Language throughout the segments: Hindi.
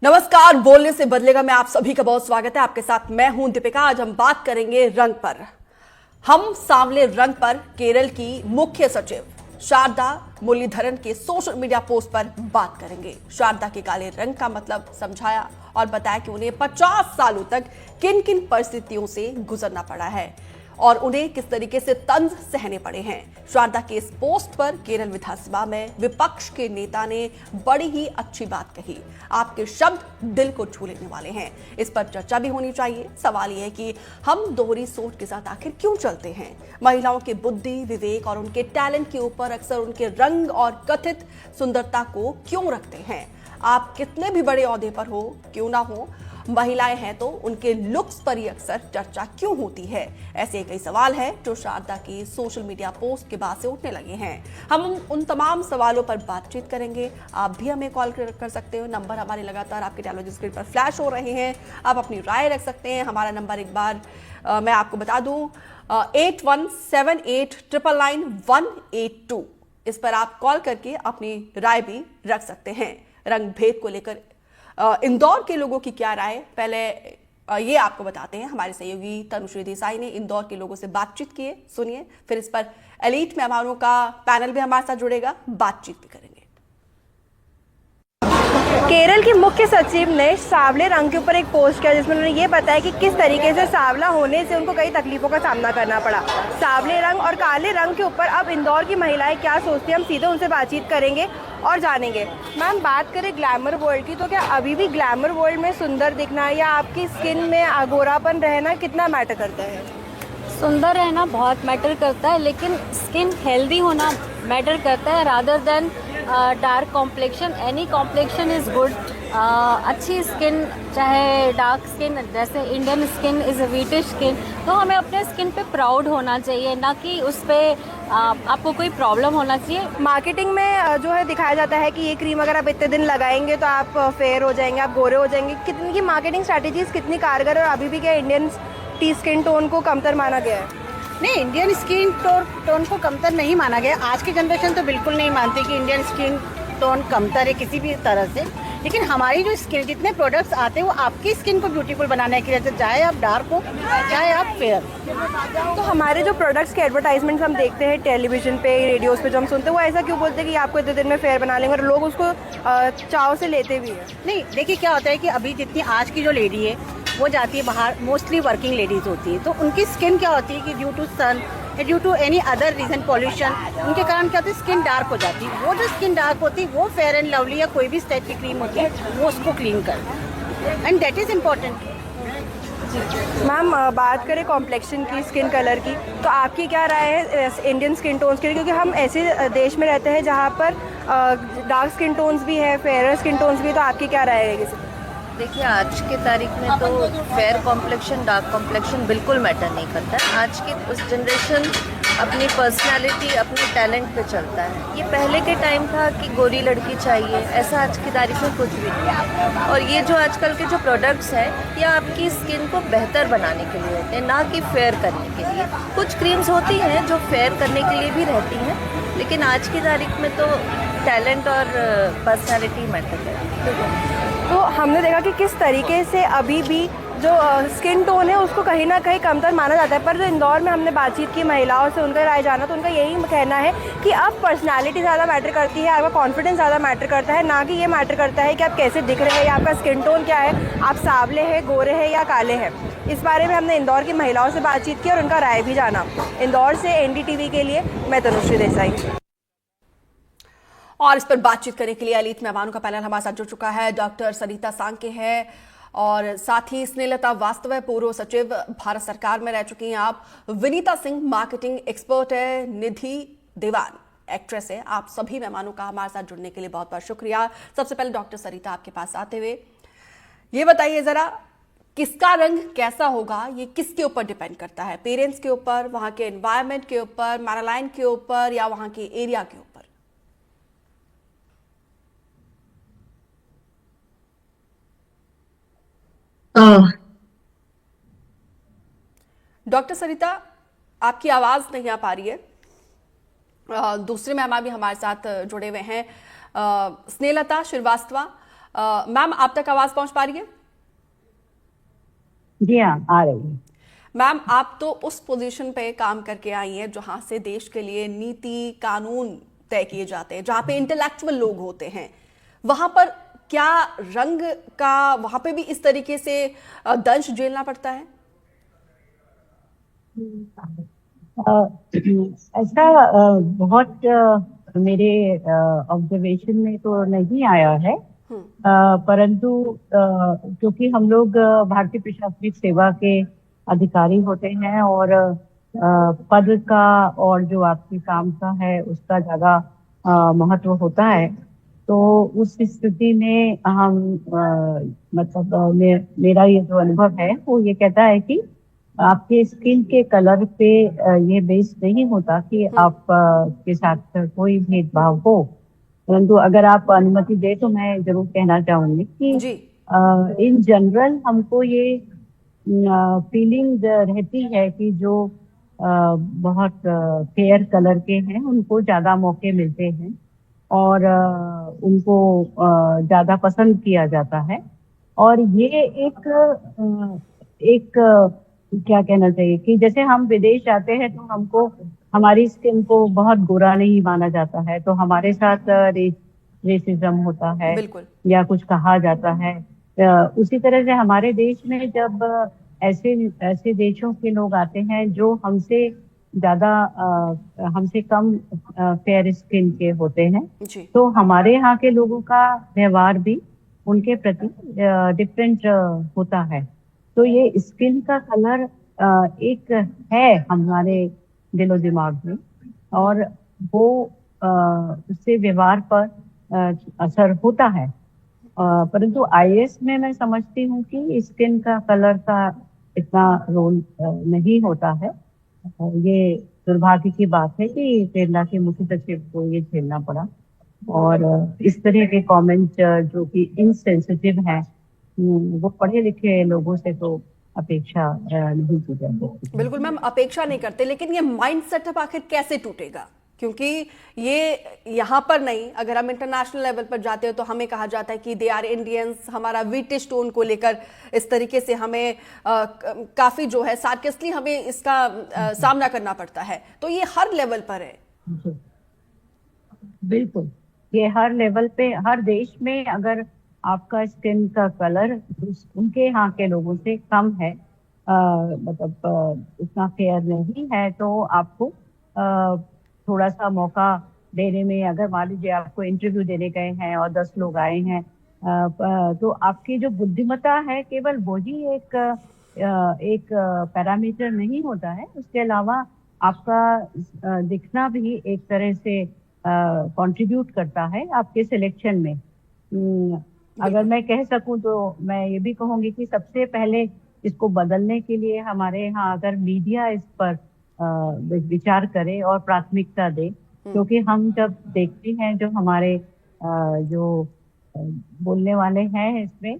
नमस्कार, बोलने से बदलेगा में आप सभी का बहुत स्वागत है। आपके साथ मैं हूं दीपिका। आज हम बात करेंगे रंग पर। हम सांवले रंग पर केरल की मुख्य सचिव शारदा मुरलीधरन के सोशल मीडिया पोस्ट पर बात करेंगे। शारदा के काले रंग का मतलब समझाया और बताया कि उन्हें 50 सालों तक किन किन परिस्थितियों से गुजरना पड़ा है और उन्हें किस तरीके से तंज सहने पड़े हैं। शारदा के इस पोस्ट पर केरल विधानसभा में विपक्ष के नेता ने बड़ी ही अच्छी बात कही। आपके शब्द दिल को छू लेने वाले हैं। इस पर चर्चा भी होनी चाहिए। सवाल यह है कि हम दोहरी सोच के साथ आखिर क्यों चलते हैं। महिलाओं के बुद्धि, विवेक और उनके टैलेंट के ऊपर अक्सर उनके रंग और कथित सुंदरता को क्यों रखते हैं। आप कितने भी बड़े ओहदे पर हो क्यों ना हो, महिलाएं हैं तो उनके लुक्स पर ही अक्सर चर्चा क्यों होती है। ऐसे कई सवाल हैं जो शारदा की सोशल मीडिया पोस्ट के बाद से उठने लगे हैं। हम उन तमाम सवालों पर बातचीत करेंगे। आप भी हमें कॉल कर सकते हो। नंबर हमारे लगातार आपके टेलीविजन स्क्रीन पर फ्लैश हो रहे हैं। आप अपनी राय रख सकते हैं। हमारा नंबर एक बार मैं आपको बता दूं, 8178999182। इस पर आप कॉल करके अपनी राय भी रख सकते हैं। रंग भेद को लेकर इंदौर के लोगों की क्या राय, पहले ये आपको बताते हैं। हमारे सहयोगी तनुश्री देसाई ने इंदौर के लोगों से बातचीत की है, सुनिए। फिर इस पर एलीट मेहमानों का पैनल भी हमारे साथ जुड़ेगा, बातचीत भी करेंगे। केरल की मुख्य सचिव ने सांवले रंग के ऊपर एक पोस्ट किया जिसमें उन्होंने ये बताया कि किस तरीके से सांवला होने से उनको कई तकलीफों का सामना करना पड़ा। सांवले रंग और काले रंग के ऊपर अब इंदौर की महिलाएं क्या सोचती हैं, हम सीधे उनसे बातचीत करेंगे और जानेंगे। मैम, बात करें ग्लैमर वर्ल्ड की, तो क्या अभी भी ग्लैमर वर्ल्ड में सुंदर दिखना या आपकी स्किन में गोरापन रहना कितना मैटर करता है? सुंदर रहना बहुत मैटर करता है, लेकिन स्किन हेल्दी होना मैटर करता है rather than dark complexion. Any complexion is good. अच्छी स्किन, चाहे डार्क स्किन, जैसे Indian skin is a wheatish skin, तो हमें अपने स्किन पे प्राउड होना चाहिए, ना कि उस पर आपको कोई प्रॉब्लम होना चाहिए। मार्केटिंग में जो है दिखाया जाता है कि ये क्रीम अगर आप इतने दिन लगाएंगे तो आप फेयर हो जाएंगे, आप गोरे हो जाएंगे। कितनी की मार्केटिंग स्ट्रैटेजीज कितनी कारगर है और अभी भी क्या इंडियन स्किन टोन को कमतर माना गया है? नहीं, इंडियन स्किन टोन को कमतर नहीं माना गया। आज की जनरेशन तो बिल्कुल नहीं मानती कि इंडियन स्किन टोन कमतर है किसी भी तरह से। लेकिन हमारी जो स्किन, जितने प्रोडक्ट्स आते हैं वो आपकी स्किन को ब्यूटीफुल बनाने के लिए, चाहे आप डार्क हो चाहे आप फेयर। तो हमारे जो प्रोडक्ट्स के एडवर्टाइजमेंट्स हम देखते हैं टेलीविजन पे, रेडियोस पे जो हम सुनते हैं, वो ऐसा क्यों बोलते हैं कि आपको इतने दिन में फेयर बना लेंगे, और लोग उसको चाव से लेते भी हैं? नहीं, देखिए क्या होता है कि अभी जितनी आज की जो लेडी है वो जाती है बाहर, मोस्टली वर्किंग लेडीज़ होती है, तो उनकी स्किन क्या होती है कि due to sun, due to any other reason, pollution, उनके कारण क्या होता है स्किन डार्क हो जाती है। वो जो स्किन डार्क होती है वो फेयर एंड लवली या कोई भी इस टाइप की क्रीम होती है वो उसको क्लीन कर, and that is important. Ma'am, बात करें कॉम्प्लेक्शन की, स्किन कलर की, तो आपकी क्या राय है इंडियन स्किन टोन्स के लिए? क्योंकि हम ऐसे देश में रहते हैं जहाँ पर डार्क स्किन टोन्स भी है, फेयर स्किन टोन्स भी, तो आपकी क्या राय है? देखिए, आज की तारीख में तो फेयर कॉम्प्लेक्शन, डार्क कॉम्प्लेक्शन बिल्कुल मैटर नहीं करता है। आज की उस जनरेशन अपनी पर्सनालिटी, अपने टैलेंट पे चलता है। ये पहले के टाइम था कि गोरी लड़की चाहिए, ऐसा आज की तारीख में कुछ भी नहीं है। और ये जो आजकल के जो प्रोडक्ट्स हैं, ये आपकी स्किन को बेहतर बनाने के लिए होते हैं, ना कि फेयर करने के लिए। कुछ क्रीम्स होती हैं जो फेयर करने के लिए भी रहती हैं, लेकिन आज की तारीख में तो टैलेंट और पर्सनालिटी मैटर करती है। तो हमने देखा कि किस तरीके से अभी भी जो स्किन टोन है उसको कहीं ना कहीं कमतर माना जाता है, पर जो इंदौर में हमने बातचीत की महिलाओं से, उनका राय जाना, तो उनका यही कहना है कि अब पर्सनालिटी ज़्यादा मैटर करती है, आपका कॉन्फिडेंस ज़्यादा मैटर करता है, ना कि ये मैटर करता है कि आप कैसे दिख रहे हैं या आपका स्किन टोन क्या है, आप सांवले हैं, गोरे हैं या काले हैं। इस बारे में हमने इंदौर की महिलाओं से बातचीत की और उनका राय भी जाना। इंदौर से NDTV के लिए मैं तनुश्री देसाई। और इस पर बातचीत करने के लिए एलीट मेहमानों का पैनल हमारे साथ जुड़ चुका है। डॉक्टर सरिता सांके है और साथ ही स्नेहलता वास्तव, पूर्व सचिव भारत सरकार में रह चुकी हैं आप। विनीता सिंह मार्केटिंग एक्सपर्ट है। निधि देवान एक्ट्रेस है। आप सभी मेहमानों का हमारे साथ जुड़ने के लिए बहुत बहुत शुक्रिया। सबसे पहले डॉक्टर सरिता, आपके पास आते हुए ये बताइए जरा, किसका रंग कैसा होगा ये किसके ऊपर डिपेंड करता है? पेरेंट्स के ऊपर, वहां के एनवायरमेंट के ऊपर, मैरालाइन के ऊपर, या वहां के एरिया के ऊपर? डॉक्टर सरिता, आपकी आवाज नहीं आ पा रही है। दूसरे मेहमान भी हमारे साथ जुड़े हुए हैं, स्नेहलता श्रीवास्तव। मैम आप तक आवाज पहुंच पा रही है? जी हाँ, आ रही है। मैम आप तो उस पोजीशन पे काम करके आई हैं जहां से देश के लिए नीति कानून तय किए जाते हैं, जहां पे इंटेलेक्चुअल लोग होते हैं, वहां पर क्या रंग का वहां पे भी इस तरीके से दंश झेलना पड़ता है? ऐसा बहुत मेरे ऑब्जर्वेशन में तो नहीं आया है, परंतु क्योंकि हम लोग भारतीय प्रशासनिक सेवा के अधिकारी होते हैं और पद का और जो आपके काम का है उसका ज्यादा महत्व होता है, तो उस स्थिति में हम मतलब मेरा ये जो अनुभव है वो ये कहता है कि आपके स्किन के कलर पे ये बेस नहीं होता कि आप के साथ कोई भेदभाव हो, परंतु अगर आप अनुमति दे तो मैं जरूर कहना चाहूंगी कि जी इन जनरल हमको ये फीलिंग रहती है कि जो बहुत फेयर कलर के हैं उनको ज्यादा मौके मिलते हैं और उनको ज्यादा पसंद किया जाता है। और ये एक क्या कहना चाहिए कि जैसे हम विदेश जाते हैं तो हमको हमारी स्किन को बहुत गोरा नहीं माना जाता है, तो हमारे साथ रेसिज्म होता है बिल्कुल। या कुछ कहा जाता है। उसी तरह से हमारे देश में जब ऐसे देशों के लोग आते हैं जो हमसे ज्यादा हमसे कम फेयर स्किन के होते हैं, जी तो हमारे यहाँ के लोगों का व्यवहार भी उनके प्रति डिफरेंट होता है। तो ये स्किन का कलर एक है हमारे दिलो दिमाग में और वो उससे व्यवहार पर असर होता है। परंतु आईएएस में मैं समझती हूँ कि स्किन का कलर का इतना रोल नहीं होता है। ये दुर्भाग्य की बात है कि केरला के मुख्य सचिव को ये झेलना पड़ा और इस तरह के कमेंट जो कि इनसेंसिटिव हैं वो पढ़े लिखे लोगों से तो अपेक्षा नहीं की जा सकती। बिल्कुल मैम, अपेक्षा नहीं करते, लेकिन ये माइंड सेटअप आखिर कैसे टूटेगा? क्योंकि ये यहाँ पर नहीं, अगर हम इंटरनेशनल लेवल पर जाते हो तो हमें कहा जाता है कि दे आर इंडियंस, हमारा ब्रिटिश टोन को लेकर इस तरीके से हमें काफी जो है सार्केस्टली हमें इसका सामना करना पड़ता है, तो ये हर लेवल पर है। बिल्कुल, ये हर लेवल पे, हर देश में अगर आपका स्किन का कलर उनके यहाँ के लोगों से कम है, मतलब उतना फेयर नहीं है, तो आपको थोड़ा सा मौका देने में, अगर मान लीजिए आपको इंटरव्यू देने गए हैं और 10 लोग आए हैं, तो आपकी जो बुद्धिमत्ता है केवल वही एक पैरामीटर नहीं होता है, उसके अलावा आपका दिखना भी एक तरह से कंट्रीब्यूट करता है आपके सिलेक्शन में। अगर मैं कह सकूं तो मैं ये भी कहूंगी कि सबसे पहले इसको बदलने के लिए हमारे यहाँ अगर मीडिया इस पर विचार करे और प्राथमिकता दे, क्योंकि हम जब देखते हैं जो हमारे जो बोलने वाले हैं इसमें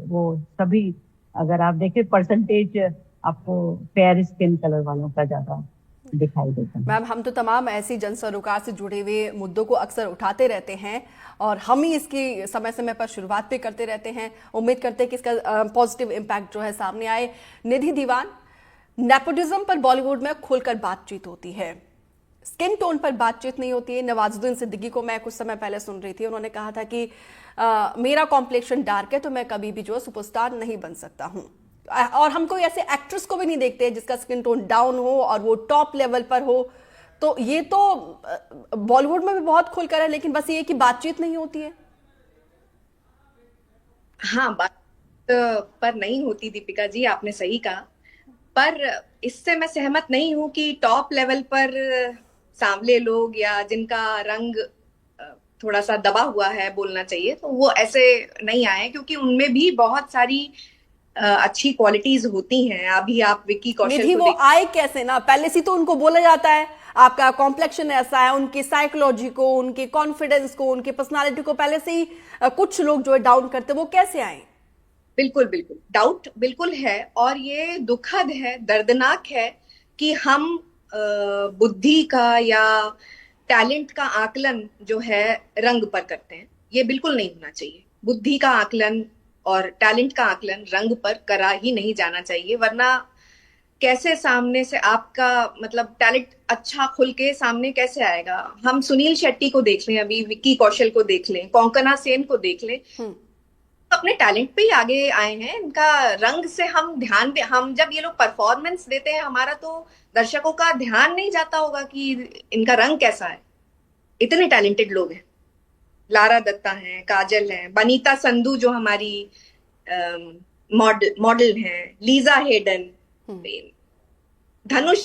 वो सभी, अगर आप देखें परसेंटेज आपको फेयर स्किन कलर वालों का ज्यादा दिखाई देता है। मैम हम तो तमाम ऐसी जन सरोकार से जुड़े हुए मुद्दों को अक्सर उठाते रहते हैं और हम ही इसकी समय समय पर शुरुआत भी करते रहते हैं। उम्मीद करते हैं कि इसका पॉजिटिव इम्पैक्ट जो है सामने आए। निधि दीवान, नेपोटिज्म पर बॉलीवुड में खुलकर बातचीत होती है, स्किन टोन पर बातचीत नहीं होती है। नवाजुद्दीन सिद्दीकी को मैं कुछ समय पहले सुन रही थी, उन्होंने कहा था कि मेरा कॉम्प्लेक्शन डार्क है तो मैं कभी भी जो सुपरस्टार नहीं बन सकता हूं। और हम कोई ऐसे एक्ट्रेस को भी नहीं देखते जिसका स्किन टोन डाउन हो और वो टॉप लेवल पर हो। तो ये तो बॉलीवुड में भी बहुत खुलकर है, लेकिन बस ये कि बातचीत नहीं होती है। हाँ, बात पर नहीं होती दीपिका जी, आपने सही कहा, पर इससे मैं सहमत नहीं हूं कि टॉप लेवल पर सांवले लोग या जिनका रंग थोड़ा सा दबा हुआ है बोलना चाहिए, तो वो ऐसे नहीं आए, क्योंकि उनमें भी बहुत सारी अच्छी क्वालिटीज होती हैं। अभी आप विक्की कौशल निधि वो आए कैसे ना, पहले से तो उनको बोला जाता है आपका कॉम्प्लेक्शन ऐसा है, उनकी साइकोलॉजी को, उनके कॉन्फिडेंस को, उनकी पर्सनालिटी को पहले से ही कुछ लोग जो है डाउन करते, वो कैसे आए? बिल्कुल बिल्कुल डाउट बिल्कुल है, और ये दुखद है, दर्दनाक है कि हम बुद्धि का या टैलेंट का आकलन जो है रंग पर करते हैं। ये बिल्कुल नहीं होना चाहिए। बुद्धि का आकलन और टैलेंट का आकलन रंग पर करा ही नहीं जाना चाहिए, वरना कैसे सामने से आपका मतलब टैलेंट अच्छा खुल के सामने कैसे आएगा। हम सुनील शेट्टी को देख लें, अभी विक्की कौशल को देख लें, कोंकणा सेन को देख लें, अपने टैलेंट पे ही आगे आए हैं। इनका रंग से हम जब ये लोग परफॉर्मेंस देते हैं, हमारा तो दर्शकों का ध्यान नहीं जाता होगा कि इनका रंग कैसा है। इतने टैलेंटेड लोग हैं, लारा दत्ता हैं, काजल हैं, बनीता संधू जो हमारी मॉडल हैं, लीजा हेडन, धनुष,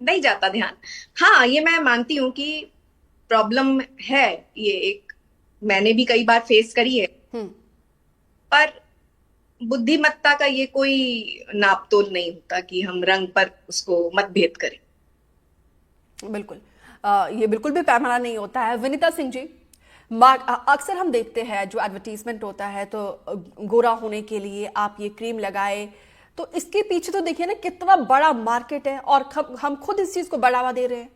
नहीं जाता ध्यान। हाँ, ये मैं मानती हूं कि प्रॉब्लम है, ये एक मैंने भी कई बार फेस करी है, पर बुद्धिमत्ता का ये कोई नापतोल नहीं होता कि हम रंग पर उसको मतभेद करें। बिल्कुल, ये बिल्कुल भी पैमाना नहीं होता है। विनीता सिंह जी, अक्सर हम देखते हैं जो एडवर्टीजमेंट होता है तो गोरा होने के लिए आप ये क्रीम लगाए, तो इसके पीछे तो देखिए ना कितना बड़ा मार्केट है और हम खुद इस चीज को बढ़ावा दे रहे हैं।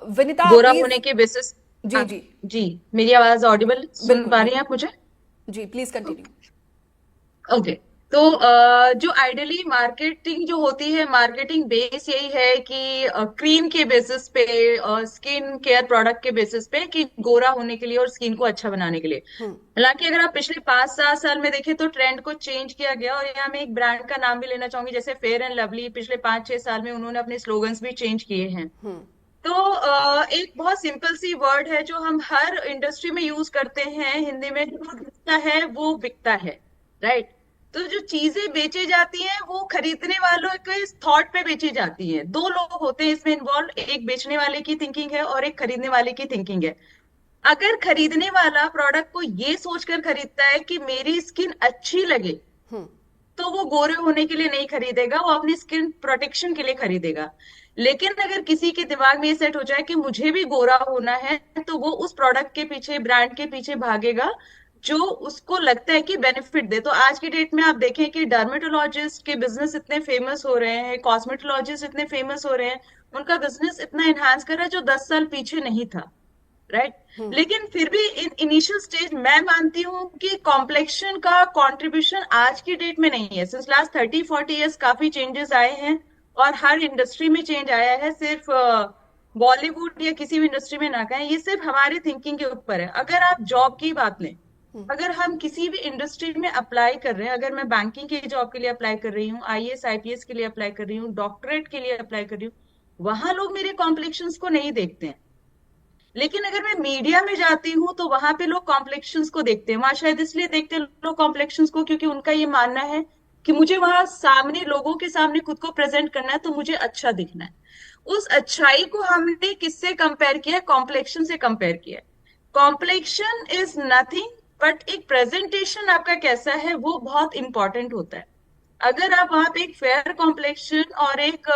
विनीता, गोरा होने के बेसिस। जी जी जी, मेरी आवाज ऑडिबल सुन पा रही हैं आप मुझे? जी, प्लीज कंटिन्यू। ओके, तो जो आइडियली मार्केटिंग जो होती है, मार्केटिंग बेस यही है कि क्रीम के बेसिस पे और स्किन केयर प्रोडक्ट के बेसिस पे कि गोरा होने के लिए और स्किन को अच्छा बनाने के लिए। हालांकि अगर आप पिछले 5-7 साल में देखें तो ट्रेंड को चेंज किया गया, और यहाँ मैं एक ब्रांड का नाम भी लेना चाहूंगी, जैसे फेयर एंड लवली। पिछले 5-6 साल में उन्होंने अपने स्लोगन्स भी चेंज किए हैं। तो एक बहुत सिंपल सी वर्ड है जो हम हर इंडस्ट्री में यूज करते हैं हिंदी में, जो दिखता है वो बिकता है, राइट? तो जो चीजें बेची जाती हैं वो खरीदने वालों के थॉट पे बेची जाती हैं। 2 लोग होते हैं इसमें इन्वॉल्व, एक बेचने वाले की थिंकिंग है और एक खरीदने वाले की थिंकिंग है। अगर खरीदने वाला प्रोडक्ट को ये सोचकर खरीदता है कि मेरी स्किन अच्छी लगे, तो वो गोरे होने के लिए नहीं खरीदेगा, वो अपनी स्किन प्रोटेक्शन के लिए खरीदेगा। लेकिन अगर किसी के दिमाग में ये सेट हो जाए कि मुझे भी गोरा होना है, तो वो उस प्रोडक्ट के पीछे, ब्रांड के पीछे भागेगा जो उसको लगता है कि बेनिफिट दे। तो आज की डेट में आप देखें कि डर्मेटोलॉजिस्ट के बिजनेस इतने फेमस हो रहे हैं, कॉस्मेटोलॉजिस्ट इतने फेमस हो रहे हैं, उनका बिजनेस इतना एनहांस कर रहा है जो 10 साल पीछे नहीं था, राइट? लेकिन फिर भी इनिशियल स्टेज मैं मानती हूँ कि कॉम्प्लेक्शन का कंट्रीब्यूशन आज की डेट में नहीं है। सिंस लास्ट 30-40 इयर्स काफी चेंजेस आए हैं और हर इंडस्ट्री में चेंज आया है। सिर्फ बॉलीवुड या किसी भी इंडस्ट्री में ना कहें, ये सिर्फ हमारी थिंकिंग के ऊपर है। अगर आप जॉब की बात लें, अगर हम किसी भी इंडस्ट्री में अप्लाई कर रहे हैं, अगर मैं बैंकिंग की जॉब के लिए अप्लाई कर रही हूँ, IAS IPS के लिए अप्लाई कर रही हूँ, डॉक्टरेट के लिए अप्लाई कर रही हूँ, वहां लोग मेरे कॉम्प्लेक्शंस को नहीं देखते हैं। लेकिन अगर मैं मीडिया में जाती हूँ तो वहां पे लोग कॉम्प्लेक्शंस को देखते हैं। वहां शायद इसलिए देखते हैं लोग कॉम्प्लेक्शंस को क्योंकि उनका ये मानना है कि मुझे वहां सामने, लोगों के सामने खुद को प्रेजेंट करना है, तो मुझे अच्छा दिखना है। उस अच्छाई को हमने किससे कंपेयर किया? कॉम्प्लेक्शन से कंपेयर किया। कॉम्प्लेक्शन इज नथिंग बट एक प्रेजेंटेशन आपका कैसा है वो बहुत इंपॉर्टेंट होता है। अगर आप वहां पे एक फेयर कॉम्प्लेक्शन और एक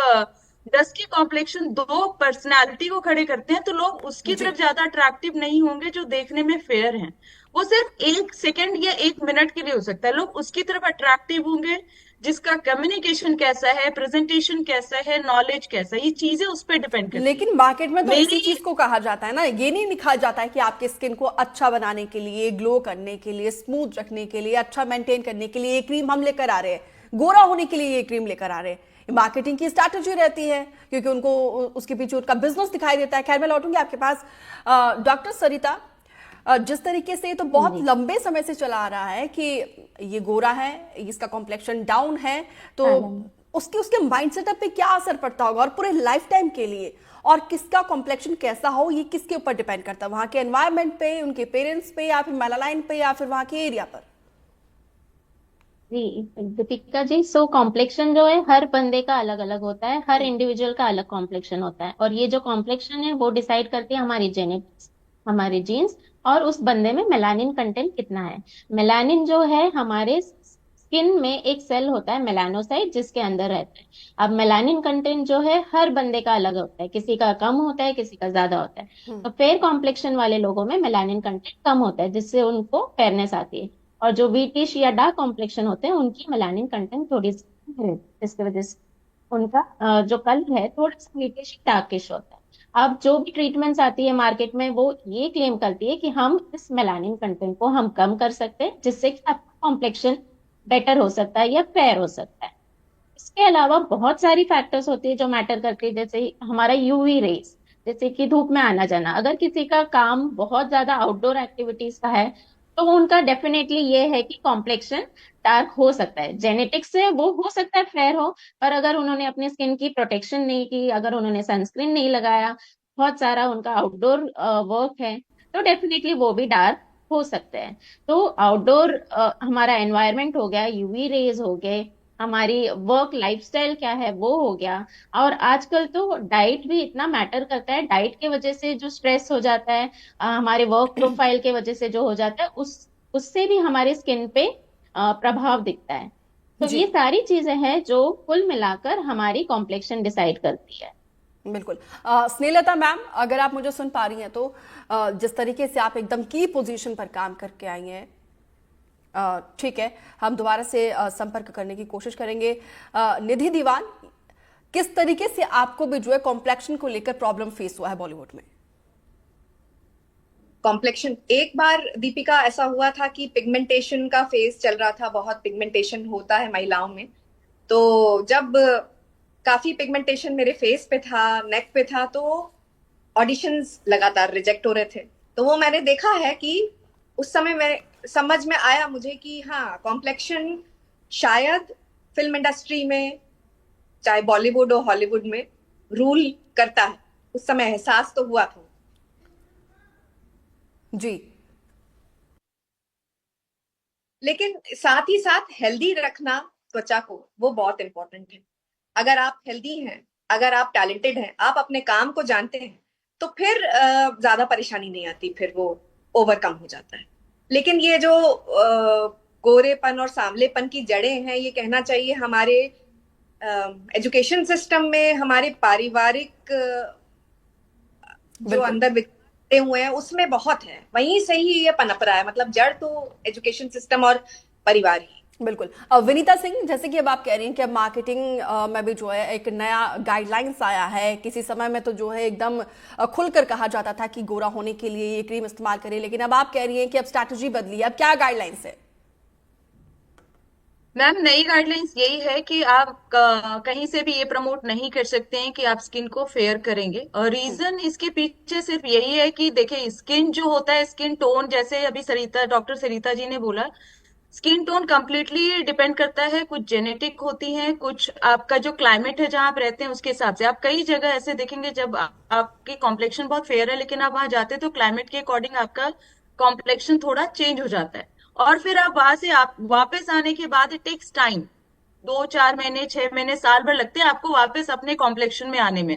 डस्की कॉम्प्लेक्शन, 2 पर्सनालिटी को खड़े करते हैं, तो लोग उसकी तरफ ज्यादा अट्रैक्टिव नहीं होंगे जो देखने में फेयर हैं। वो सिर्फ 1 सेकेंड या 1 मिनट के लिए हो सकता है। लोग उसकी तरफ अट्रैक्टिव होंगे जिसका कम्युनिकेशन कैसा है, प्रेजेंटेशन कैसा है, नॉलेज कैसा है, ये चीजें उस पर डिपेंड करती है। लेकिन मार्केट में तो इसी चीज को कहा जाता है ना, ये नहीं लिखा जाता है कि आपके स्किन को अच्छा बनाने के लिए, ग्लो करने के लिए, स्मूथ रखने के लिए, अच्छा मेंटेन करने के लिए ये क्रीम हम लेकर आ रहे हैं, गोरा होने के लिए ये क्रीम लेकर आ रहे हैं। मार्केटिंग की स्ट्रैटेजी रहती है क्योंकि उनको उसके पीछे उनका बिजनेस दिखाई देता है। खैर, मैं लौटूंगी आपके पास। डॉक्टर सरिता, जिस तरीके से ये तो बहुत लंबे समय से चला आ रहा है कि ये गोरा है, इसका कॉम्प्लेक्शन डाउन है, तो उसके माइंडसेट पे क्या असर पड़ता होगा और पूरे लाइफ टाइम के लिए, और किसका कॉम्प्लेक्शन कैसा हो ये किसके ऊपर डिपेंड करता है? वहां के एनवायरमेंट पे, उनके पेरेंट्स पे, या फिर मेलानाइन पे, या फिर वहां के एरिया पर? जी दीपिका जी, सो कॉम्प्लेक्शन जो है हर बंदे का अलग अलग होता है, हर इंडिविजुअल का अलग कॉम्प्लेक्शन होता है, और ये जो कॉम्प्लेक्शन है वो डिसाइड करती है हमारी जेनेटिक्स, हमारे जीन्स, और उस बंदे में मेलानिन कंटेंट कितना है। मेलानिन जो है हमारे स्किन में एक सेल होता है मेलानोसाइट जिसके अंदर रहता है। अब मेलानिन कंटेंट जो है हर बंदे का अलग होता है, किसी का कम होता है, किसी का ज्यादा होता है। तो फेयर कॉम्प्लेक्शन वाले लोगों में मेलानिन कंटेंट कम होता है जिससे उनको फेयरनेस आती है, और जो व्हीटिश या डार्क कॉम्प्लेक्शन होते हैं उनकी मेलानिन कंटेंट थोड़ी सी है, जिसकी वजह से उनका जो कलर है थोड़ा सा व्हाइटिश डार्किश होता है। अब जो भी ट्रीटमेंट्स आती है मार्केट में वो ये क्लेम करती है कि हम इस मेलानिन कंटेंट को हम कम कर सकते हैं, जिससे कि आपका कॉम्प्लेक्शन बेटर हो सकता है या फेयर हो सकता है। इसके अलावा बहुत सारी फैक्टर्स होती है जो मैटर करती है, जैसे हमारा यूवी रेज, जैसे कि धूप में आना जाना। अगर किसी का काम बहुत ज्यादा आउटडोर एक्टिविटीज का है तो उनका डेफिनेटली ये है कि कॉम्प्लेक्शन डार्क हो सकता है। जेनेटिक्स से वो हो सकता है फेयर हो, पर अगर उन्होंने अपनी स्किन की प्रोटेक्शन नहीं की, अगर उन्होंने सनस्क्रीन नहीं लगाया, बहुत सारा उनका आउटडोर वर्क है, तो डेफिनेटली वो भी डार्क हो सकते हैं। तो आउटडोर हमारा एनवायरनमेंट हो गया, यूवी रेज हो गए, हमारी वर्क लाइफस्टाइल क्या है वो हो गया, और आजकल तो डाइट भी इतना मैटर करता है। डाइट के वजह से जो स्ट्रेस हो जाता है, हमारे वर्क प्रोफाइल के वजह से जो हो जाता है, उससे भी हमारे स्किन पे प्रभाव दिखता है। तो जी। ये सारी चीजें हैं जो कुल मिलाकर हमारी कॉम्प्लेक्शन डिसाइड करती है। बिल्कुल। स्नेहलता मैम, अगर आप मुझे सुन पा रही हैं तो जिस तरीके से आप एकदम की पोजीशन पर काम करके आई हैं, ठीक है, हम दोबारा से संपर्क करने की कोशिश करेंगे। निधि दीवान, किस तरीके से आपको भी जो है कॉम्प्लेक्शन को लेकर प्रॉब्लम फेस हुआ है बॉलीवुड में? कॉम्प्लेक्शन, एक बार दीपिका ऐसा हुआ था कि पिगमेंटेशन का फेज चल रहा था, बहुत पिगमेंटेशन होता है महिलाओं में। तो जब काफी पिगमेंटेशन मेरे फेस पे था, नेक पे था, तो ऑडिशंस लगातार रिजेक्ट हो रहे थे। तो वो मैंने देखा है कि उस समय मैं समझ में आया मुझे कि हाँ, कॉम्प्लेक्शन शायद फिल्म इंडस्ट्री में, चाहे बॉलीवुड और हॉलीवुड में, रूल करता है। उस समय एहसास तो हुआ था जी। लेकिन साथ ही साथ हेल्दी रखना त्वचा को, वो बहुत इंपॉर्टेंट है। अगर आप हेल्दी हैं, अगर आप टैलेंटेड हैं, आप अपने काम को जानते हैं, तो फिर ज्यादा परेशानी नहीं आती, फिर वो ओवरकम हो जाता है। लेकिन ये जो गोरेपन और सांवलेपन की जड़ें हैं, ये कहना चाहिए हमारे एजुकेशन सिस्टम में, हमारे पारिवारिक जो अंदर बिखरे हुए हैं उसमें बहुत है, वहीं से ही ये पनप रहा है। मतलब जड़ तो एजुकेशन सिस्टम और परिवार ही। बिल्कुल। विनीता सिंह, जैसे कि अब आप कह रही हैं कि अब मार्केटिंग में भी जो है एक नया गाइडलाइंस आया है। किसी समय में तो जो है एकदम खुलकर कहा जाता था कि गोरा होने के लिए ये क्रीम इस्तेमाल करें, लेकिन अब आप कह रही हैं कि अब स्ट्रैटेजी बदली है। अब क्या गाइडलाइंस है? मैम, नई गाइडलाइंस यही है कि आप कहीं से भी ये प्रमोट नहीं कर सकते हैं कि आप स्किन को फेयर करेंगे। और रीजन इसके पीछे सिर्फ यही है कि देखिए, स्किन जो होता है, स्किन टोन, जैसे अभी डॉक्टर सरिता जी ने बोला, स्किन टोन कंप्लीटली डिपेंड करता है। कुछ जेनेटिक होती है, कुछ आपका जो क्लाइमेट है जहां आप रहते हैं उसके हिसाब से। आप कई जगह ऐसे देखेंगे जब आपकी कॉम्प्लेक्शन बहुत फेयर है, लेकिन आप वहां जाते हैं तो क्लाइमेट के अकॉर्डिंग आपका कॉम्प्लेक्शन थोड़ा चेंज हो जाता है। और फिर आप वहां से आप वापस आने के बाद इट टेक्स टाइम, 2-4 महीने, 6 महीने, साल भर लगते हैं आपको वापस अपने कॉम्प्लेक्शन में आने में।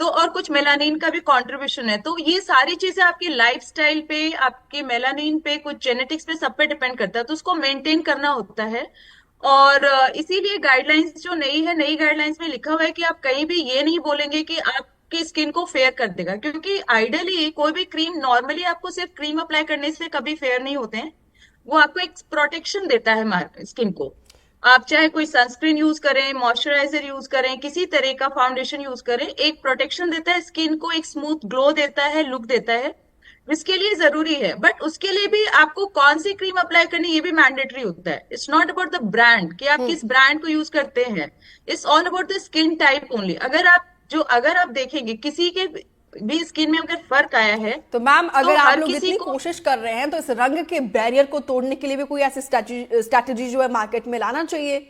तो और कुछ मेलानिन का भी कंट्रीब्यूशन है। तो ये सारी चीजें आपकी लाइफस्टाइल पे, आपके मेलानिन पे, कुछ जेनेटिक्स पे, सब पे डिपेंड करता है। तो उसको मेंटेन करना होता है। और इसीलिए गाइडलाइंस जो नई है, नई गाइडलाइंस में लिखा हुआ है कि आप कहीं भी ये नहीं बोलेंगे कि आपकी स्किन को फेयर कर देगा, क्योंकि आइडियली कोई भी क्रीम, नॉर्मली आपको सिर्फ क्रीम अप्लाई करने से कभी फेयर नहीं होते हैं। वो आपको एक प्रोटेक्शन देता है स्किन को। आप चाहे कोई सनस्क्रीन यूज करें, मॉइस्चराइजर यूज करें, किसी तरह का फाउंडेशन यूज करें, एक प्रोटेक्शन देता है स्किन को, एक स्मूथ ग्लो देता है, लुक देता है, इसके लिए जरूरी है। बट उसके लिए भी आपको कौन सी क्रीम अप्लाई करनी, ये भी मैंडेटरी होता है। It's not about the brand कि आप किस ब्रांड को यूज करते हैं, it's all about the skin type only. अगर आप देखेंगे किसी के भी स्किन में अगर फर्क आया है, तो मैम, अगर आप लोग इतनी को कोशिश कर रहे हैं तो इस रंग के बैरियर को तोड़ने के लिए भी कोई ऐसी स्ट्रैटेजी जो है मार्केट में लाना चाहिए।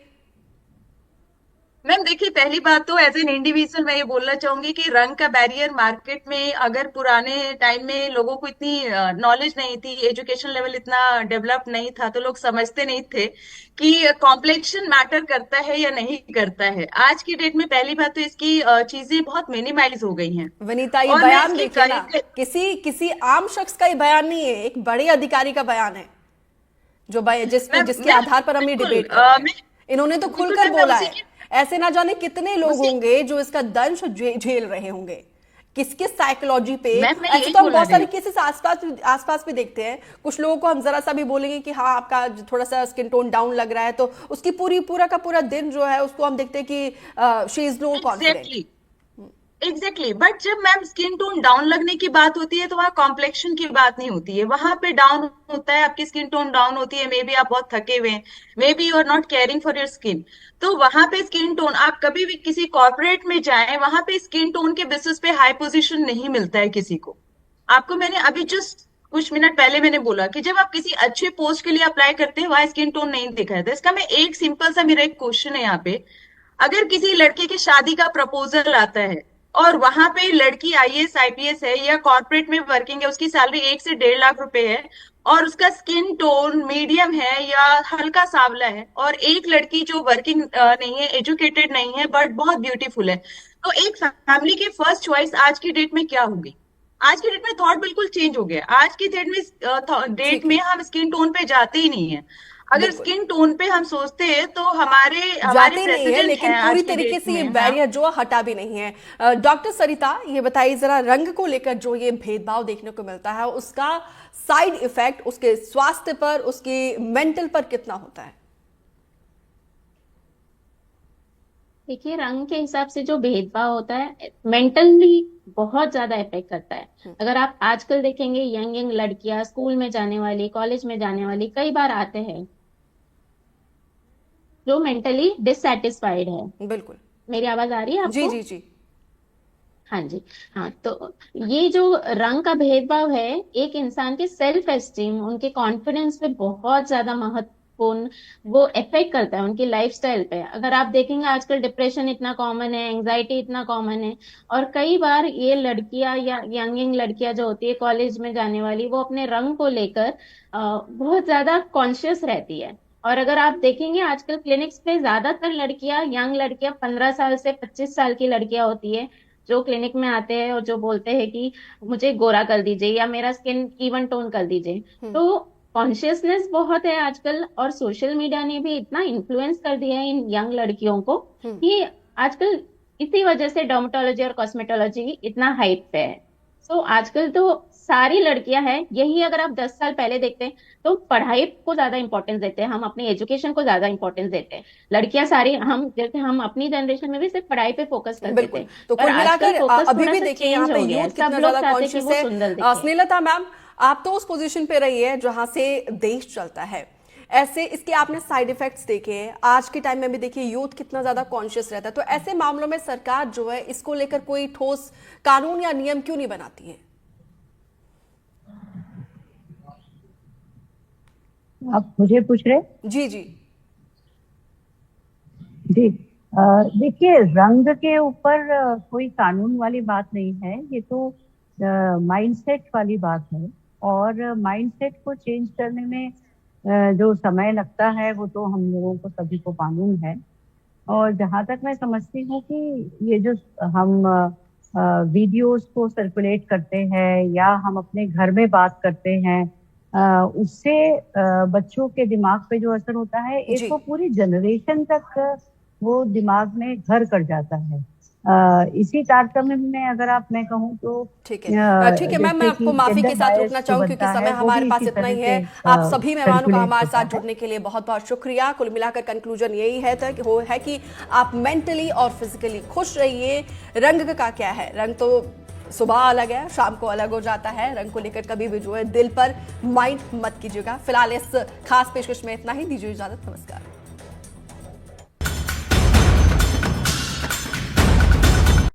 मैम देखिए, पहली बात तो एज एन इंडिविजुअल मैं ये बोलना चाहूंगी कि रंग का बैरियर मार्केट में, अगर पुराने टाइम में लोगों को इतनी नॉलेज नहीं थी, एजुकेशन लेवल इतना डेवलप नहीं था, तो लोग समझते नहीं थे कि कॉम्प्लेक्शन मैटर करता है या नहीं करता है। आज की डेट में पहली बात तो इसकी चीजें बहुत मिनिमाइज हो गई हैं। वनिता, ये बयान देखिए ना, किसी आम शख्स का ये बयान नहीं है, एक बड़े अधिकारी का बयान है जो जिसके आधार पर हम ये डिबेट कर रहे हैं। इन्होंने तो खुलकर बोला है। ऐसे ना जाने कितने लोग होंगे जो इसका दंश झेल रहे होंगे। किसके साइकोलॉजी पे? मैम, मैं ऐसे यही तो हम बोलना बहुत सारे चाह केसेस आसपास भी देखते हैं। कुछ लोगों को हम जरा सा भी बोलेंगे कि हाँ आपका थोड़ा सा स्किन टोन डाउन लग रहा है, तो उसकी पूरा का पूरा दिन जो है उसको हम देखते हैं कि she is no confident. Exactly but जब मैम स्किन टोन डाउन लगने की बात होती है तो वहाँ कॉम्प्लेक्शन की बात नहीं होती है। वहां पे डाउन होता है, आपकी स्किन टोन डाउन होती है, मे बी आप बहुत थके हुए हैं, maybe you are not caring for your skin. तो वहां पे स्किन टोन, आप कभी भी किसी कॉर्पोरेट में जाएं, वहां पे स्किन टोन के बेसिस पे हाई पोजीशन नहीं मिलता है किसी को। आपको मैंने अभी जस्ट कुछ मिनट पहले मैंने बोला कि जब आप किसी अच्छे पोस्ट के लिए अप्लाई करते हैं वहां स्किन टोन नहीं दिखा था। इसका मैं एक सिंपल सा मेरा एक क्वेश्चन है यहाँ पे, अगर किसी लड़के के शादी का प्रपोजल आता है और वहां पे लड़की आईएएस आईपीएस है या कॉर्पोरेट में वर्किंग है, उसकी सैलरी 1 से 1.5 लाख रुपए है और उसका स्किन टोन मीडियम है या हल्का सांवला है, और एक लड़की जो वर्किंग नहीं है, एजुकेटेड नहीं है बट बहुत ब्यूटीफुल है, तो एक फैमिली की फर्स्ट चॉइस आज की डेट में क्या होगी? आज की डेट में थॉट बिल्कुल चेंज हो गया। आज की डेट में हम स्किन टोन पे जाते ही नहीं है। अगर स्किन टोन पे हम सोचते हैं तो हमारे जाते नहीं है, लेकिन हैं पूरी आज की तरीके डेट से ये में, बैरियर जो हटा भी नहीं है। डॉक्टर सरिता, ये बताइए जरा, रंग को लेकर जो ये भेदभाव देखने को मिलता है उसका साइड इफेक्ट उसके स्वास्थ्य पर, उसके मेंटल पर कितना होता है? देखिए, रंग के हिसाब से जो भेदभाव होता है मेंटली बहुत ज्यादा इफेक्ट करता है। अगर आप आजकल देखेंगे यंग यंग लड़कियां स्कूल में जाने वाली, कॉलेज में जाने वाली कई बार आते हैं जो मेंटली डिससेटिस्फाइड है। बिल्कुल। मेरी आवाज आ रही है आपको? जी जी जी। हाँ जी। हाँ, तो ये जो रंग का भेदभाव है एक इंसान के सेल्फ एस्टीम, उनके कॉन्फिडेंस पे बहुत ज्यादा महत्वपूर्ण वो इफेक्ट करता है, उनकी लाइफस्टाइल पे। अगर आप देखेंगे आजकल डिप्रेशन इतना कॉमन है, एंजाइटी इतना कॉमन है, और कई बार ये लड़कियां या यंग यंग लड़कियां जो होती है कॉलेज में जाने वाली, वो अपने रंग को लेकर बहुत ज्यादा कॉन्शियस रहती है। और अगर आप देखेंगे आजकल क्लिनिक्स पे ज्यादातर लड़कियां, यंग लड़कियां 15 साल से 25 साल की लड़कियां होती है जो क्लिनिक में आते हैं और जो बोलते हैं कि मुझे गोरा कर दीजिए या मेरा स्किन इवन टोन कर दीजिए। तो कॉन्शियसनेस बहुत है आजकल, और सोशल मीडिया ने भी इतना इन्फ्लुएंस कर दिया है इन यंग लड़कियों को कि आजकल इसी वजह से डर्मेटोलॉजी और कॉस्मेटोलॉजी इतना हाइप पे है। सो आजकल तो सारी लड़कियां हैं, यही अगर आप 10 साल पहले देखते हैं तो पढ़ाई को ज्यादा इंपॉर्टेंस देते हैं, हम अपनी एजुकेशन को ज्यादा इंपॉर्टेंस देते हैं। लड़कियां सारी, हम जैसे हम अपनी जनरेशन में भी सिर्फ पढ़ाई पे फोकस करते थे, तो कुल मिलाकर अभी भी देखिए यहाँ पे यूथ कितना ज्यादा कॉन्शियस है। स्नेहलता मैम, आप तो उस पोजीशन पे रही है जहां से देश चलता है, ऐसे इसके आपने साइड इफेक्ट्स देखे हैं। आज के टाइम में भी देखिए यूथ कितना ज्यादा कॉन्शियस रहता है, तो ऐसे मामलों में सरकार जो है इसको लेकर कोई ठोस कानून या नियम क्यों नहीं बनाती है? आप मुझे पूछ रहे? जी जी जी। देखिए, रंग के ऊपर कोई कानून वाली बात नहीं है, ये तो माइंडसेट वाली बात है। और माइंडसेट को चेंज करने में जो समय लगता है वो तो हम लोगों को सभी को मालूम है। और जहाँ तक मैं समझती हूँ कि ये जो हम वीडियोस को सर्कुलेट करते हैं या हम अपने घर में बात करते हैं, उससे बच्चों के दिमाग पे जो असर होता है एक वो पूरी जनरेशन तक वो दिमाग में घर कर जाता है। इसी तारतम्य में अगर मैं कहूँ तो ठीक है मैम, मैं आपको माफी के साथ रोकना चाहूंगी क्योंकि समय हमारे पास इतना ही है। आप सभी मेहमानों का हमारे साथ जुड़ने के लिए बहुत बहुत शुक्रिया। कुल मिलाकर कंक्लूजन यही है कि आप मेंटली और फिजिकली खुश रहिए। रंग का क्या है, रंग तो सुबह अलग है, शाम को अलग हो जाता है। रंग को लेकर कभी भी जो है दिल पर माइंड मत कीजिएगा। फिलहाल इस खास पेशकश में इतना ही, दीजिए इजाजत, नमस्कार।